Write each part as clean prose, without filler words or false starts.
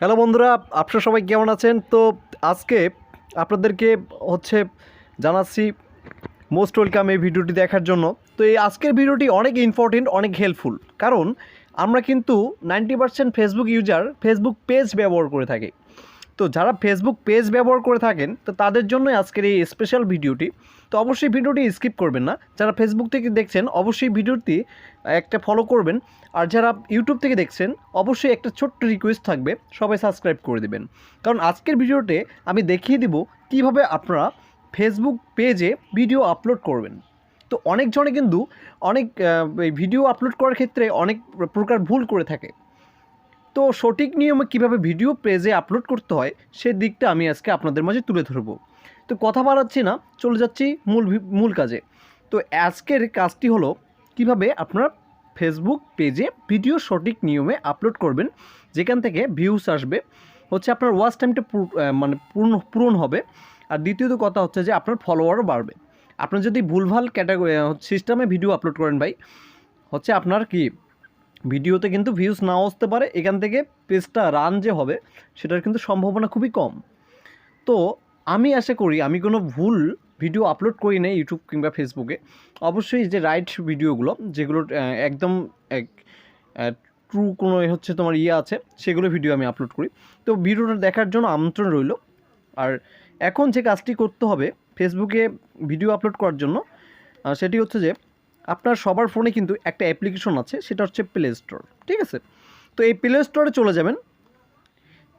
Hello বন্ধুরা, আপনারা সবাই কেমন আছেন? তো আজকে আপনাদেরকে হচ্ছে জানাচ্ছি মোস্ট ওয়েলকাম এই ভিডিওটি দেখার জন্য। তো এই আজকের ভিডিওটি অনেক ইম্পর্টেন্ট, অনেক হেল্পফুল, কারণ আমরা কিন্তু 90% ফেসবুক ইউজার ফেসবুক পেজ ব্যবহার করে থাকি। তো যারা ফেসবুক পেজ ব্যবহার করে থাকেন তো তাদের জন্যই আজকের এই স্পেশাল ভিডিওটি। তো অবশ্যই ভিডিওটি স্কিপ করবেন না। যারা ফেসবুক থেকে দেখছেন অবশ্যই ভিডিওটি একটা ফলো করবেন, আর যারা ইউটিউব থেকে দেখছেন অবশ্যই একটা ছোট্ট রিকোয়েস্ট থাকবে, সবাই সাবস্ক্রাইব করে দেবেন। কারণ আজকের ভিডিওতে আমি দেখিয়ে দিব কিভাবে আপনারা ফেসবুক পেজে ভিডিও আপলোড করবেন। তো অনেকজনে কিন্তু অনেক ভিডিও আপলোড করার ক্ষেত্রে অনেক প্রকার ভুল করে থাকে। তো সঠিক নিয়মে কীভাবে ভিডিও পেজে আপলোড করতে হয় সে দিকটা আমি আজকে আপনাদের মাঝে তুলে ধরব। তো কথা বাড়াচ্ছি না, চলে যাচ্ছি মূল কাজে। তো আজকের কাজটি হলো কিভাবে আপনারা ফেসবুক পেজে ভিডিও সঠিক নিয়মে আপলোড করবেন, যেখান থেকে ভিউস আসবে, হচ্ছে আপনার ওয়াচ টাইমটা মানে পূরণ হবে। আর দ্বিতীয়ত কথা হচ্ছে যে আপনার ফলোয়ারও বাড়বে। আপনি যদি ভুলভাল ক্যাটাগরি সিস্টেমে ভিডিও আপলোড করেন ভাই, হচ্ছে আপনার কি ভিডিওতে কিন্তু ভিউজ নাও আসতে পারে, এখান থেকে পেজটা রান যে হবে সেটার কিন্তু সম্ভাবনা খুবই কম। তো আমি আশা করি আমি কোনো ভুল ভিডিও আপলোড করি না ইউটিউব কিংবা ফেসবুকে। অবশ্যই যে রাইট ভিডিওগুলো, যেগুলো একদম ট্রু কোনো হচ্ছে তোমার আছে, সেগুলো ভিডিও আমি আপলোড করি। তো ভিডিওটা দেখার জন্য আমন্ত্রণ রইল। আর এখন যে কাজটি করতে হবে ফেসবুকে ভিডিও আপলোড করার জন্য, সেটি হচ্ছে যে আপনার সবার ফোনে কিন্তু একটা অ্যাপ্লিকেশন আছে, সেটা হচ্ছে প্লে স্টোর। ঠিক আছে, তো এই প্লে স্টোরে চলে যাবেন।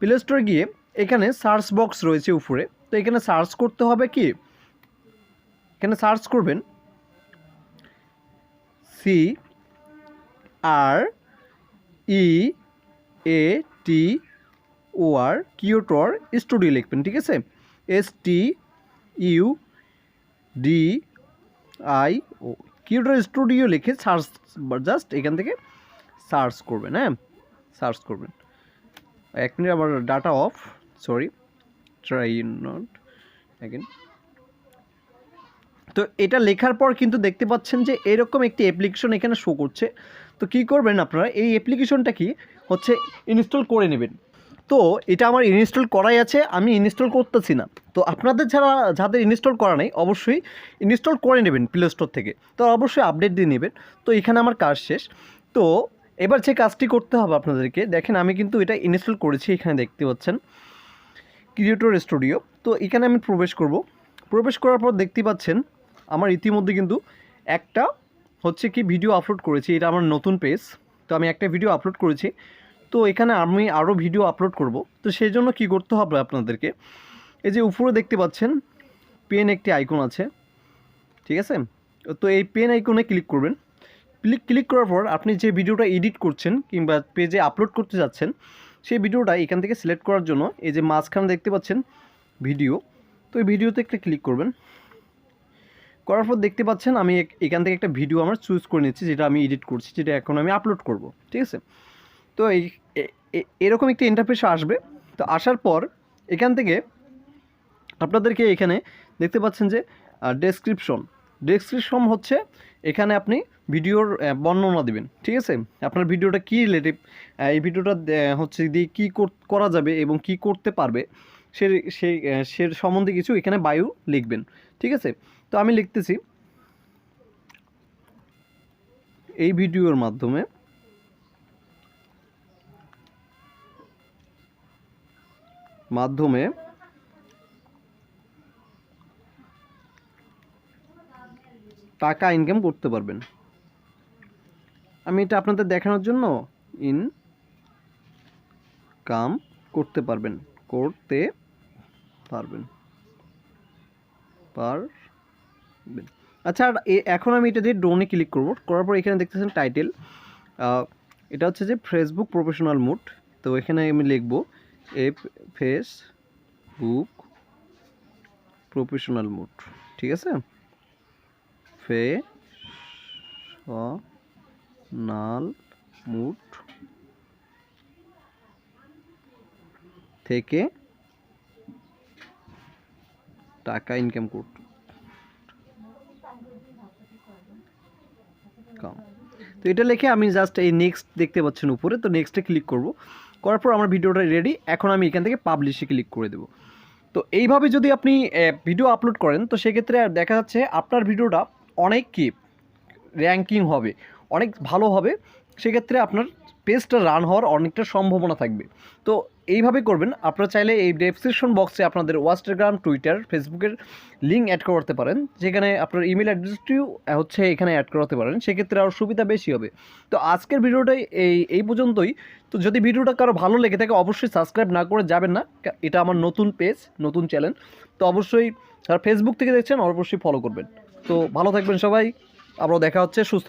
প্লে স্টোরে গিয়ে এখানে সার্চ বক্স রয়েছে উপরে, তো এখানে সার্চ করতে হবে কি, এখানে সার্চ করবেন CREATOR কিউটর স্টুডিও লিখবেন। ঠিক আছে, STUDIO কিউটর স্টুডিও লিখে সার্চ, জাস্ট এখান থেকে সার্চ করবেন। হ্যাঁ, সার্চ করবেন। এক মিনিট, আমার data off, sorry, try not again. তো এটা লেখার পর কিন্তু দেখতে পাচ্ছেন যে এরকম একটি অ্যাপ্লিকেশন এখানে শো করছে। তো কী করবেন আপনারা, এই অ্যাপ্লিকেশনটা কি হচ্ছে ইনস্টল করে নেবেন। তো এটা আমার ইনস্টল করাই আছে, আমি ইনস্টল করতেছি না। তো আপনাদের যাদের ইনস্টল করা নেই অবশ্যই ইনস্টল করে নেবেন প্লে স্টোর থেকে। তো অবশ্যই আপডেট দিয়ে নেবেন। তো এখানে আমার কাজ শেষ। তো এবার যে কাজটি করতে হবে আপনাদেরকে, দেখেন আমি কিন্তু এটা ইনস্টল করেছি, এখানে দেখতে পাচ্ছেন ক্রিয়েটর স্টুডিও। তো এখানে আমি প্রবেশ করব। প্রবেশ করার পর দেখতে পাচ্ছেন আমার ইতিমধ্যে কিন্তু একটা হচ্ছে কি ভিডিও আপলোড করেছি, এটা আমার নতুন পেজ। তো আমি একটা ভিডিও আপলোড করেছি। তো এখানে আমি আরও ভিডিও আপলোড করব। তো সেই জন্য কী করতে হবে আপনাদেরকে, এই যে উপরে দেখতে পাচ্ছেন পেন একটি আইকন আছে। ঠিক আছে, তো এই পেন আইকনে ক্লিক করবেন। ক্লিক করার পর আপনি যে ভিডিওটা এডিট করছেন কিংবা পেজে আপলোড করতে যাচ্ছেন সেই ভিডিওটা এখান থেকে সিলেক্ট করার জন্য এই যে মাঝখানে দেখতে পাচ্ছেন ভিডিও, তো এই ভিডিওতে একটা ক্লিক করবেন। করার পর দেখতে পাচ্ছেন আমি এখান থেকে একটা ভিডিও আমার চুজ করে নিচ্ছি, যেটা আমি এডিট করছি, যেটা এখন আমি আপলোড করব। ঠিক আছে, তো এরকম একটি ইন্টারফেস আসবে। তো আসার পর এখান থেকে আপনাদেরকে এখানে দেখতে পাচ্ছেন যে ডেসক্রিপশন হচ্ছে, এখানে আপনি ভিডিওর বর্ণনা দিবেন। ঠিক আছে, আপনার ভিডিওটা কী রিলেটিভ, এই ভিডিওটা হচ্ছে দিয়ে কী করা যাবে এবং কি করতে পারবে সে সম্বন্ধে কিছু এখানে বায়ো লিখবেন। ঠিক আছে, তো আমি লিখতেছি এই ভিডিওর মাধ্যমে টাকা ইনকাম করতে পারবেন। আমি এটা আপনাদের দেখানোর জন্য ইনকাম করতে পারবেন। আচ্ছা, আর এখন আমি এটা দিয়ে ড্রোনে ক্লিক করব। করার পর এখানে দেখতেছেন টাইটেল, এটা হচ্ছে যে ফেসবুক প্রফেশনাল মুড। তো এখানে আমি লিখব ফেসবুক প্রফেশনাল মুড। ঠিক আছে, ফেশনাল মুড থেকে টাকা ইনকাম করতে কম। তো এটা লিখে আমি জাস্ট এই নেক্সট দেখতে পাচ্ছেন উপরে, তো নেক্সটে ক্লিক করব। করার পর আমার ভিডিওটা রেডি, এখন আমি এখান থেকে পাবলিশে ক্লিক করে দেবো। তো এইভাবে যদি আপনি ভিডিও আপলোড করেন তো সেক্ষেত্রে দেখা যাচ্ছে আপনার ভিডিওটা অনেক র্যাঙ্কিং হবে, অনেক ভালো হবে, সেক্ষেত্রে আপনার পেজটা রান হওয়ার অনেকটা সম্ভাবনা থাকবে। তো এইভাবে করবেন। আপনারা চাইলে এই ডেসক্রিপশন বক্সে আপনাদের ইনস্টাগ্রাম, টুইটার, ফেসবুকের লিঙ্ক অ্যাড করতে পারেন, যেখানে আপনার ইমেল অ্যাড্রেসটিও হচ্ছে এখানে অ্যাড করতে পারেন, সেক্ষেত্রে আরও সুবিধা বেশি হবে। তো আজকের ভিডিওটাই এই পর্যন্তই। তো যদি ভিডিওটা কারো ভালো লেগে থাকে অবশ্যই সাবস্ক্রাইব না করে যাবেন না, এটা আমার নতুন পেজ, নতুন চ্যানেল। তো অবশ্যই আর ফেসবুক থেকে দেখছেন অবশ্যই ফলো করবেন। তো ভালো থাকবেন সবাই, আবারও দেখা হচ্ছে সুস্থ।